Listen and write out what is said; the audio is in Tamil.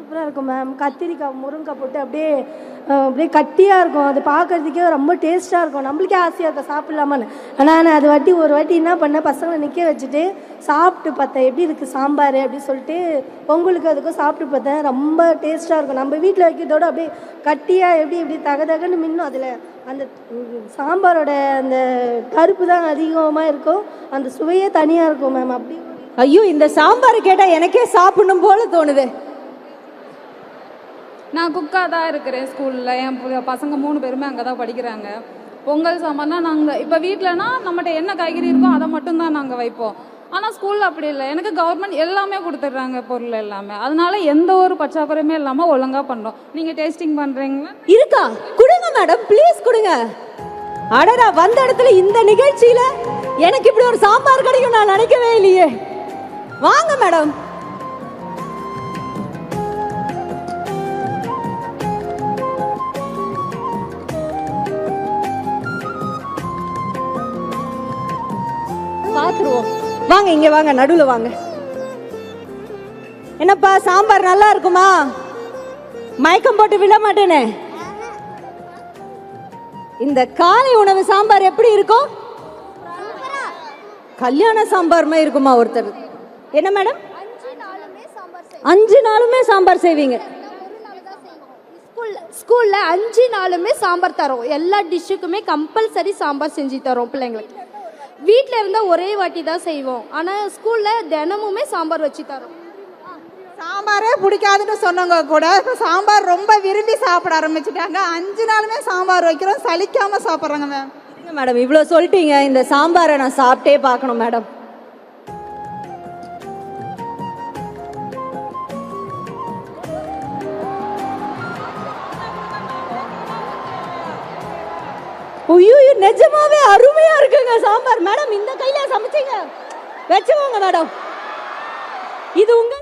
சூப்பராக இருக்கும் மேம். கத்திரிக்காய் முருங்கைக்காய் போட்டு அப்படியே அப்படியே கட்டியாக இருக்கும். அது பார்க்குறதுக்கே ரொம்ப டேஸ்ட்டாக இருக்கும். நம்மளுக்கே ஆசையாக இருக்கும் சாப்பிட்லாமான்னு. ஆனால் நான் அது ஒரு வாட்டி என்ன பண்ணேன், பசங்களை நிற்க வச்சுட்டு சாப்பிட்டு பார்த்தேன் எப்படி இருக்குது சாம்பார் அப்படின்னு சொல்லிட்டு பொங்கலுக்கு அதுக்கும் சாப்பிட்டு பார்த்தேன். ரொம்ப டேஸ்ட்டாக இருக்கும். நம்ம வீட்டில் வைக்கிறதோட அப்படியே கட்டியாக எப்படி தகன்னு மின்னும். அதில் அந்த சாம்பாரோட அந்த பருப்பு தான் அதிகமாக இருக்கும். அந்த சுவையே தனியாக இருக்கும் மேம். அப்படி ஐயோ, இந்த சாம்பார் கேட்டால் எனக்கே சாப்பிடணும் போல தோணுது. நான் குக்காக தான் இருக்கிறேன் ஸ்கூலில். என் பசங்க 3 பேருமே அங்கே தான் படிக்கிறாங்க. பொங்கல் சாம்பார்னா நாங்கள் இப்போ வீட்டிலனா நம்மகிட்ட என்ன காய்கறி இருக்கோ அதை மட்டும்தான் நாங்கள் வைப்போம். ஆனால் ஸ்கூலில் அப்படி இல்லை. எனக்கு கவர்மெண்ட் எல்லாமே கொடுத்துட்றாங்க, பொருள் எல்லாமே. அதனால எந்த ஒரு பற்றாக்குறையுமே இல்லாமல் ஒழுங்காக பண்ணுறோம். நீங்கள் டேஸ்டிங் பண்ணுறீங்களா? இருக்கா? கொடுங்க மேடம், ப்ளீஸ் கொடுங்க. அடடா, வந்த இடத்துல இந்த நிகழ்ச்சியில எனக்கு இப்படி ஒரு சாம்பார் கிடைக்கும் நான் நினைக்கவே இல்லையே. வாங்க மேடம். பாத்துருவோம். வாங்க, இங்க வாங்க, நடுவுல வாங்க. என்னப்பா சாம்பார் நல்லா இருக்குமா? மயக்கம் போட்டு விட மாட்டேனே. இந்த காலை உணவு சாம்பார் எப்படி இருக்கும்? கல்யாண சாம்பார் மாதிரி இருக்குமா? ஒருத்தர் என்ன மேடம் 5 நாளுமே சாம்பார் செய்வீங்க? ஸ்கூல்ல 5 நாளுமே சாம்பார் தரோம். எல்லா டிஷ்ஷுக்குமே கம்பல்சரி சாம்பார் செஞ்சு தரோம் பிள்ளைங்களுக்கு. வீட்டில் இருந்தால் ஒரே வாட்டி தான் செய்வோம். ஆனால் ஸ்கூலில் தினமுமே சாம்பார் வச்சு தரோம். சாம்பாரே பிடிக்காதுன்னு சொன்னவங்க கூட இப்போ சாம்பார் ரொம்ப விரும்பி சாப்பிட ஆரம்பிச்சுட்டாங்க. 5 நாளுமே சாம்பார் வைக்கிறோம், சலிக்காம சாப்பிட்றாங்க மேம். மேடம் இவ்வளோ சொல்லிட்டீங்க, இந்த சாம்பாரை நான் சாப்பிட்டே பார்க்கணும் மேடம். ஐயோ, நிஜமாவே அருமையா இருக்குங்க சாம்பார். மேடம் இந்த கையில சமைச்சீங்க, வச்சுக்கோங்க மேடம். இது உங்க